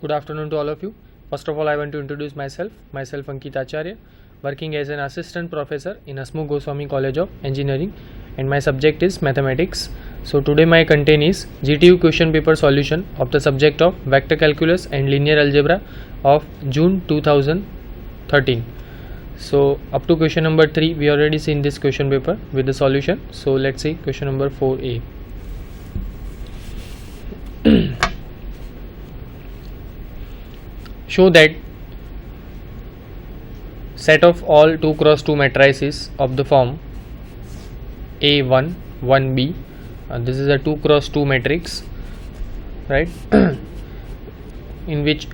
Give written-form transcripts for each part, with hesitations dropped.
Good afternoon to all of you. First of all, I want to introduce myself. Myself Ankit Acharya, working as an assistant professor in Hasmukh Goswami College of Engineering, and my subject is mathematics. So today my content is GTU question paper solution of the subject of vector calculus and linear algebra of June 2013. So up to question number 3 we already seen this question paper with the solution. So let's see question number 4a. Show that set of all 2 cross 2 matrices of the form A1, 1b. This is a 2 cross 2 matrix, right? in which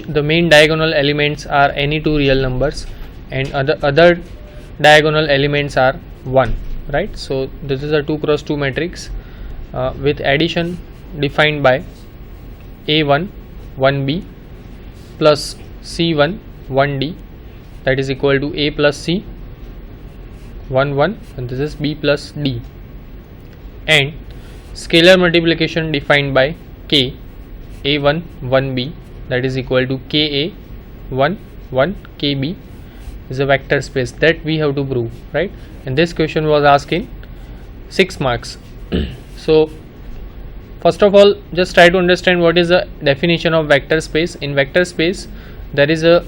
the main diagonal elements are any two real numbers and other diagonal elements are 1, right? So this is a 2 cross 2 matrix with addition defined by A1 1b plus C1 1d, that is equal to A plus C 1 1, and this is B plus D, and scalar multiplication defined by K A1 1b, that is equal to Ka 1 1 Kb is a vector space that we have to prove, right? And this question was asked in 6 marks. So first of all, just try to understand what is the definition of vector space. In vector space there is a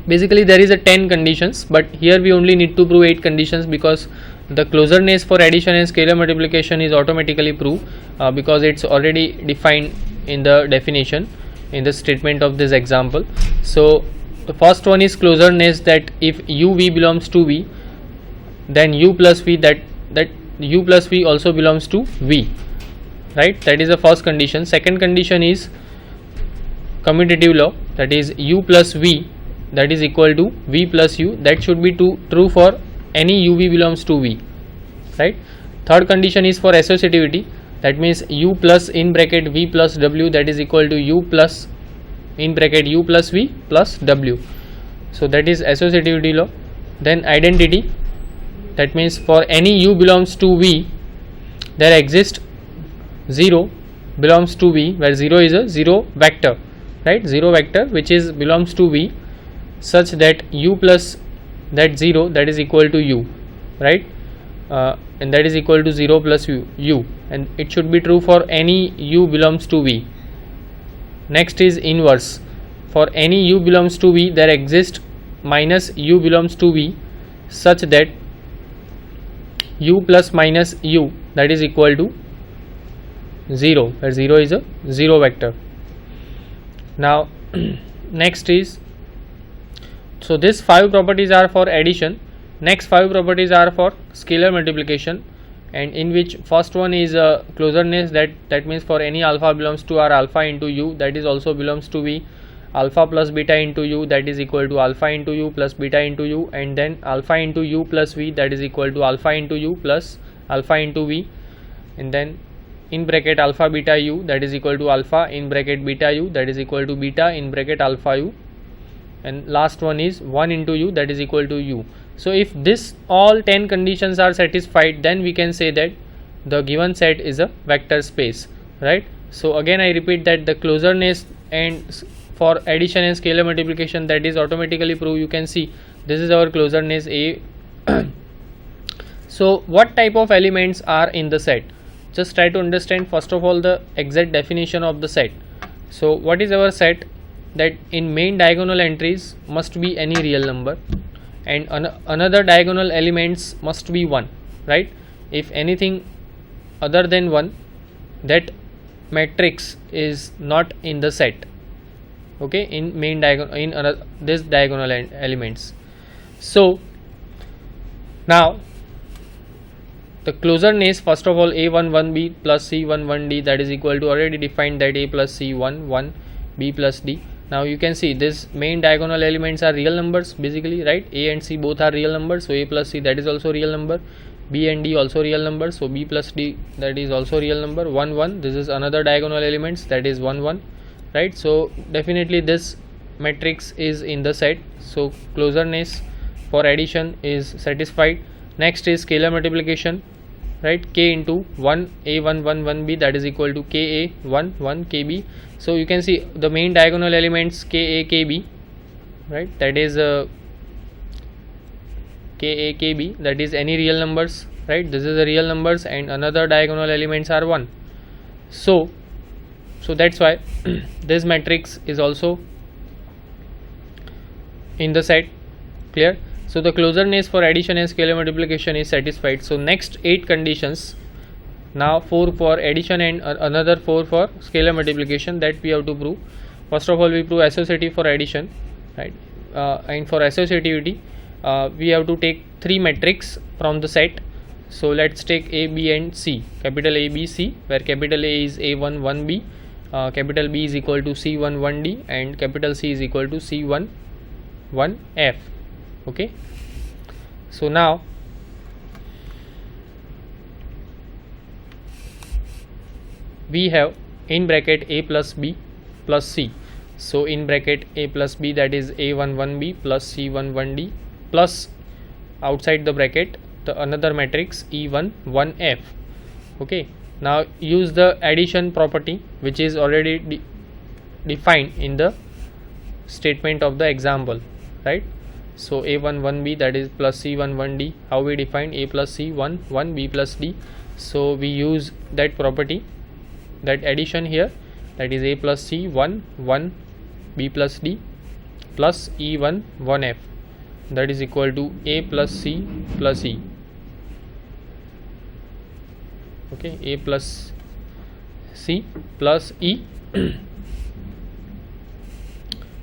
basically there is a 10 conditions, but here we only need to prove 8 conditions because the closeness for addition and scalar multiplication is automatically proved because it's already defined in the definition in the statement of this example. So the first one is closeness, that if uv belongs to v, then u plus v, that u plus v also belongs to v, right? That is the first condition. Second condition is commutative law, that is u plus v, that is equal to v plus u. That should be true for any uv belongs to v, right? Third condition is for associativity, that means u plus in bracket v plus w, that is equal to u plus in bracket u plus v plus w. So that is associativity law. Then identity, that means for any u belongs to v there exists 0 belongs to v, where 0 is a 0 vector, right? 0 vector which is belongs to v such that u plus that 0, that is equal to u, right? And that is equal to 0 plus u, and it should be true for any u belongs to v. Next is inverse, for any u belongs to v there exists minus u belongs to v such that u plus minus u, that is equal to 0, where 0 is a 0 vector. Now next is, so these 5 properties are for addition. Next 5 properties are for scalar multiplication, and in which first one is closeness, that means for any alpha belongs to R, alpha into u, that is also belongs to v. Alpha plus beta into u, that is equal to alpha into u plus beta into u, and then alpha into u plus v, that is equal to alpha into u plus alpha into v, and then in bracket alpha beta u, that is equal to alpha in bracket beta u, that is equal to beta in bracket alpha u, and last one is 1 into u, that is equal to u. So if this all 10 conditions are satisfied, then we can say that the given set is a vector space, right? So again I repeat that the closeness and for addition and scalar multiplication, that is automatically proved. You can see this is our closeness A. So what type of elements are in the set? Just try to understand first of all the exact definition of the set. So what is our set? That in main diagonal entries must be any real number, and another diagonal elements must be 1, right? If anything other than 1, that matrix is not in the set, okay, in main diagonal, in this diagonal elements. So now the closeness, first of all A1 1b plus C1 1d, that is equal to already defined that A plus C1 1 B plus D. Now you can see this main diagonal elements are real numbers basically, right? A and C both are real numbers, so A plus C, that is also real number. B and D also real numbers, so B plus D, that is also real number. 1 1, this is another diagonal elements, that is 1 1, right? So definitely this matrix is in the set, so closeness for addition is satisfied. Next is scalar multiplication. right? K into 1 A1 1 1 B, that is equal to KA 1 1 KB. So you can see the main diagonal elements KA KB, right? That is KA KB, that is any real numbers, right? This is the real numbers, and another diagonal elements are 1. So that's why this matrix is also in the set. Clear? So the closeness for addition and scalar multiplication is satisfied. So next 8 conditions, now 4 for addition and another 4 for scalar multiplication, that we have to prove. First of all, we prove associative for addition, right? And for associativity, we have to take 3 matrix from the set. So let's take A, B and C, capital A, B, C, where capital A is A1 1B, capital B is equal to C1 1D, and capital C is equal to C1 1F. Okay, so now we have in bracket A plus B plus C. So in bracket A plus B, that is A1 1B plus C1 1D, plus outside the bracket the another matrix E1 1F. Okay, now use the addition property which is already defined in the statement of the example, right? So A1 1B, that is plus C1 1D, how we define A plus C 1 1 B plus D. So we use that property, that addition here, that is A plus C 1 1 B plus D plus E1 1F, that is equal to A plus C plus E. Okay, A plus C plus E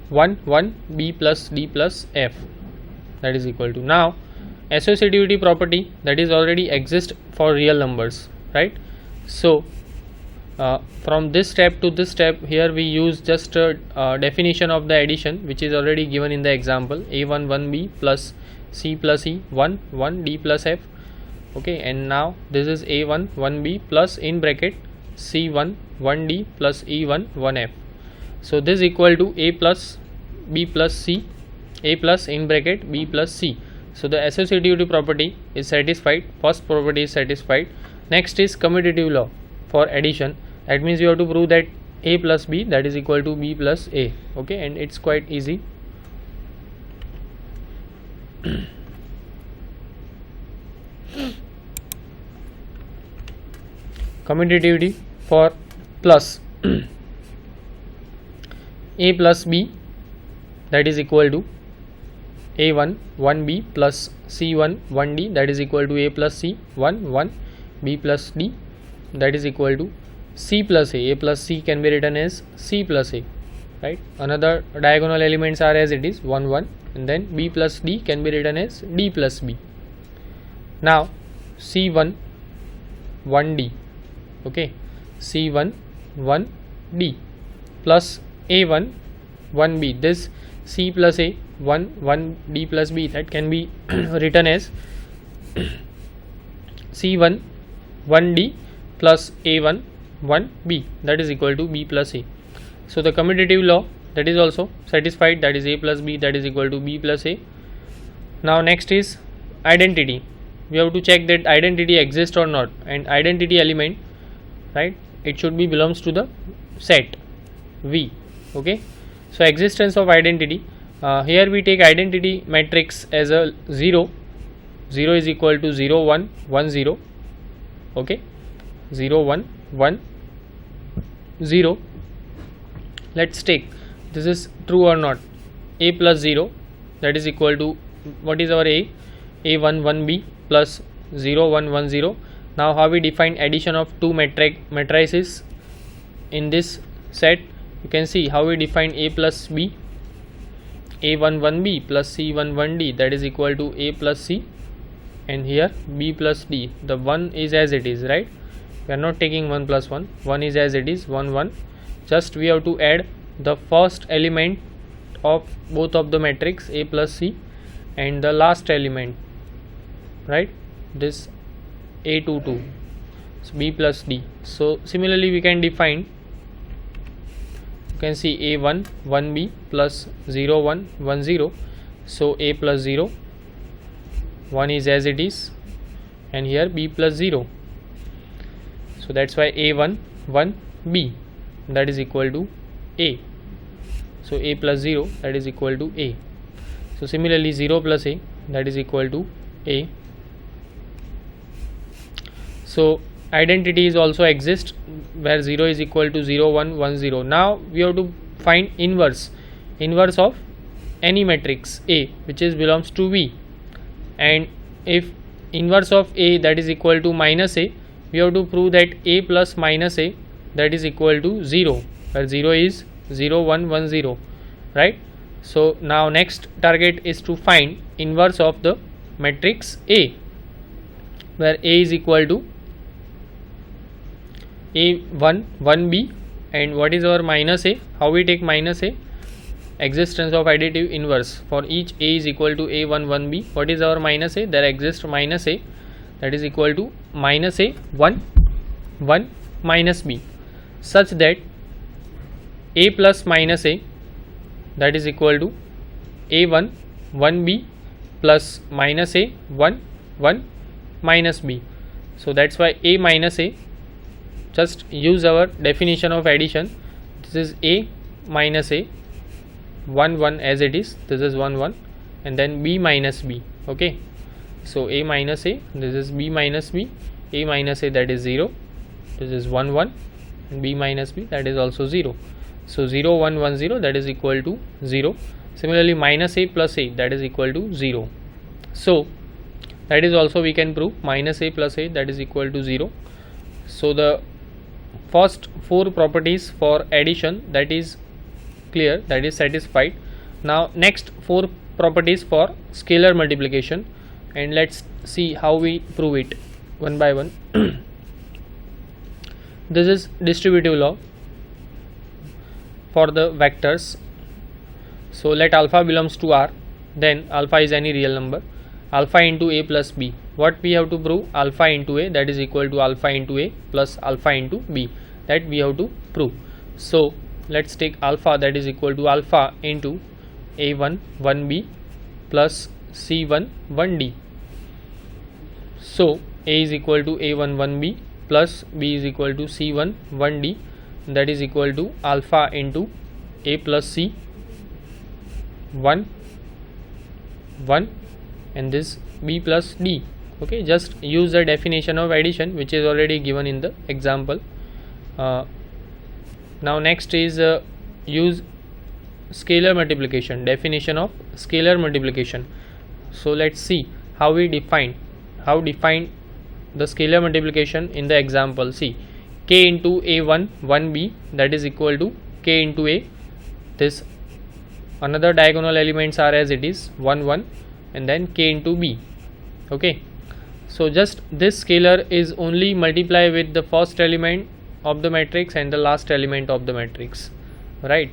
1 1 B plus D plus F, that is equal to, now associativity property, that is already exist for real numbers, right? So from this step to this step, here we use just a definition of the addition which is already given in the example, A1 1B plus C plus E 1 1 D plus F. Okay, and now this is A1 1B plus in bracket C1 1D plus E1 1F. So this is equal to A plus B plus C, A plus in bracket B plus C. So the associativity property is satisfied, first property is satisfied. Next is commutative law for addition. That means you have to prove that A plus B, that is equal to B plus A. Okay, and it's quite easy. Commutativity for plus A plus B, that is equal to A1 1B plus C1 1D, that is equal to A plus C 1 1 B plus D, that is equal to C plus A. A plus C can be written as C plus A, right? Another diagonal elements are as it is 1 1, and then B plus D can be written as D plus B. Now C1 1D, okay, C1 1D plus A1 1B, this C plus A 1 1 D plus B, that can be written as C1 1D plus A1 1B, that is equal to B plus A. So the commutative law, that is also satisfied, that is A plus B, that is equal to B plus A. Now next is identity. We have to check that identity exists or not, and identity element, right, it should be belongs to the set V. Okay, so existence of identity, here we take identity matrix as a 0 0 is equal to 0 1 1 0. Okay, 0 1 1 0. Let's take this is true or not. A plus 0, that is equal to, what is our A? A1 1B plus 0 1 1 0. Now how we define addition of two matrices in this set? You can see how we define A plus B, A1 1B plus C1 1D, that is equal to A plus C, and here B plus D. The 1 is as it is, right? We are not taking 1 plus 1, 1 is as it is, 1 1. Just we have to add the first element of both of the matrix A plus C and the last element, right, this A2 2, so B plus D. So similarly we can define, you can see A1 1B plus 0 1 1 0. So A plus 0, 1 is as it is, and here B plus 0, So that's why A1 1 B, that is equal to A. So A plus 0, that is equal to A. So similarly 0 plus A, that is equal to A. So identity is also exist where 0 is equal to 0 1 1 0. Now we have to find inverse of any matrix A which is belongs to V, and if inverse of A, that is equal to minus A, we have to prove that A plus minus A, that is equal to 0, where 0 is 0 1 1 0, right? So now next target is to find inverse of the matrix A, where A is equal to A1 1B, and what is our minus A? How we take minus A? Existence of additive inverse. For each A is equal to A1 1B, what is our minus A? There exists minus A, that is equal to minus A 1 1 minus B, such that A plus minus A, that is equal to A1 1B plus minus A 1 1 minus B. So that's why A minus A, just use our definition of addition. This is A minus A 1 1 as it is, this is 1 1, and then B minus B. Okay, so A minus A, this is B minus B, A minus A, that is 0, this is 1 1, and B minus B, that is also 0. So 0 1 1 0, that is equal to 0. Similarly minus A plus A, that is equal to 0. So that is also we can prove minus A plus A, that is equal to 0. So the first 4 properties for addition, that is clear, that is satisfied. Now next 4 properties for scalar multiplication, and let's see how we prove it one by one. This is distributive law for the vectors. So let alpha belongs to R, then alpha is any real number, alpha into A plus B. What we have to prove? Alpha into A, that is equal to alpha into A plus alpha into B, that we have to prove. So let's take alpha, that is equal to alpha into A1 1B plus C1 1D. So A is equal to A1 1B plus B is equal to C1 1D, that is equal to alpha into A plus C 1 1, and this B plus D. Okay, just use the definition of addition which is already given in the example. Now next is use scalar multiplication, definition of scalar multiplication. So let's see how we define the scalar multiplication in the example. See, k into A1 1B, that is equal to k into A, this another diagonal elements are as it is 1 1, and then k into B. Okay, so just this scalar is only multiply with the first element of the matrix and the last element of the matrix, right?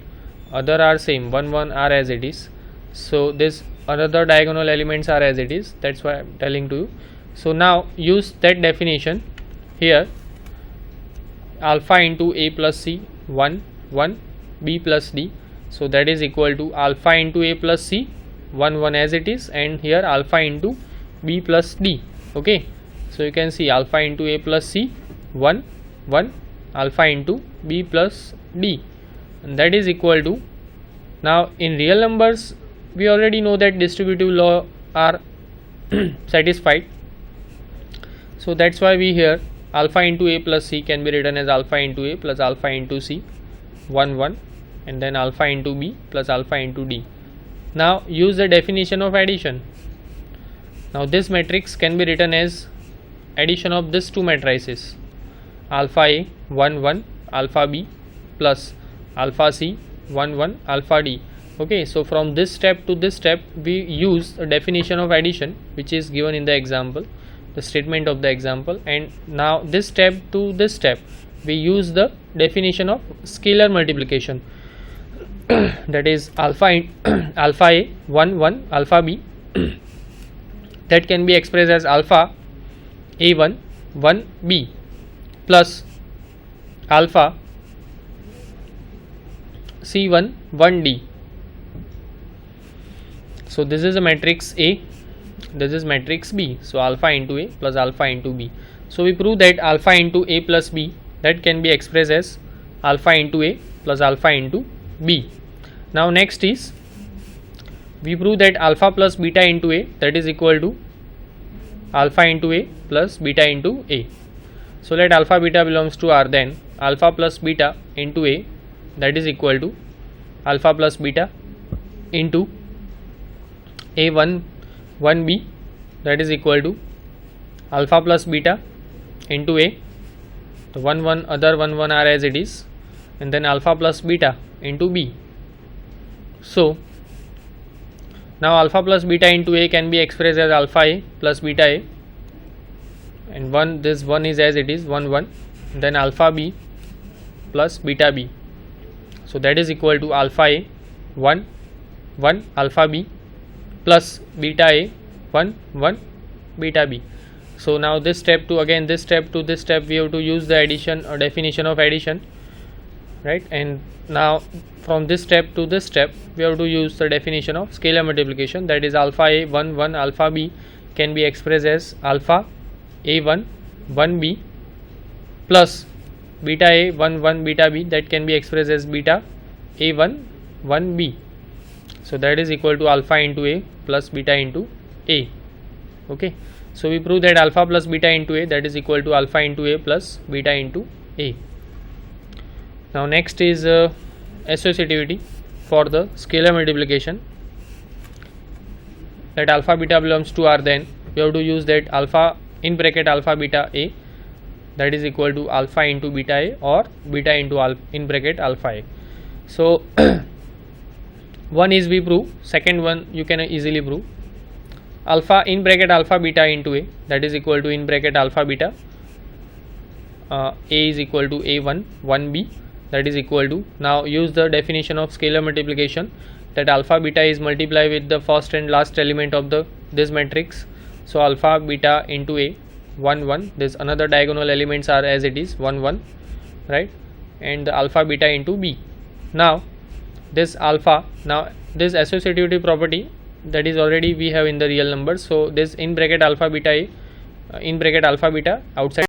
Other are same, 1 1 are as it is. So this another diagonal elements are as it is, that's why I am telling to you. So now use that definition here, alpha into A plus C 1 1 B plus D, so that is equal to alpha into A plus C 1 1 as it is, and here alpha into B plus D. Okay, so you can see alpha into A plus C 1 1, alpha into B plus D, and that is equal to, now in real numbers we already know that distributive law are satisfied. So that's why we here alpha into A plus C can be written as alpha into A plus alpha into C 1 1, and then alpha into B plus alpha into D. Now use the definition of addition. Now this matrix can be written as addition of these two matrices, alpha A 1 1 alpha B plus alpha C 1 1 alpha D. Okay, so from this step to this step we use the definition of addition which is given in the example, the statement of the example, and now this step to this step we use the definition of scalar multiplication that is alpha A 1 1 alpha B that can be expressed as alpha A1 1 B plus alpha C1 1 D. So this is a matrix A, this is matrix B. So alpha into A plus alpha into B. So we prove that alpha into A plus B, that can be expressed as alpha into A plus alpha into B. Now next is, we prove that alpha plus beta into A, that is equal to alpha into A plus beta into A. So let alpha beta belongs to R, then alpha plus beta into A, that is equal to alpha plus beta into A1 1B, that is equal to alpha plus beta into A, the 1 1 other 1 1 are as it is, and then alpha plus beta into B. So now alpha plus beta into A can be expressed as alpha A plus beta A, and 1, this 1 is as it is 1 1, then alpha B plus beta B. So that is equal to alpha A 1 1 alpha B plus beta A 1 1 beta B. So now this step to again this step to this step, we have to use the addition or definition of addition, right? And now from this step to this step, we have to use the definition of scalar multiplication, that is alpha A 1 1 alpha B can be expressed as alpha A1 1B plus beta A 1 1 beta B, that can be expressed as beta A1 1B. So that is equal to alpha into A plus beta into A. Okay, so we prove that alpha plus beta into A, that is equal to alpha into A plus beta into A. Now next is associativity for the scalar multiplication, that alpha beta belongs to R, then we have to use that alpha in bracket alpha beta A, that is equal to alpha into beta A or beta into in bracket alpha A. So one is we prove, second one you can easily prove. Alpha in bracket alpha beta into A, that is equal to in bracket alpha beta A is equal to A1 1B, that is equal to, now use the definition of scalar multiplication, that alpha beta is multiplied with the first and last element of this matrix. So alpha beta into A 1 1, this another diagonal elements are as it is 1 1, right, and the alpha beta into B. Now this alpha, now this associativity property, that is already we have in the real numbers. So this in bracket alpha beta A in bracket alpha beta outside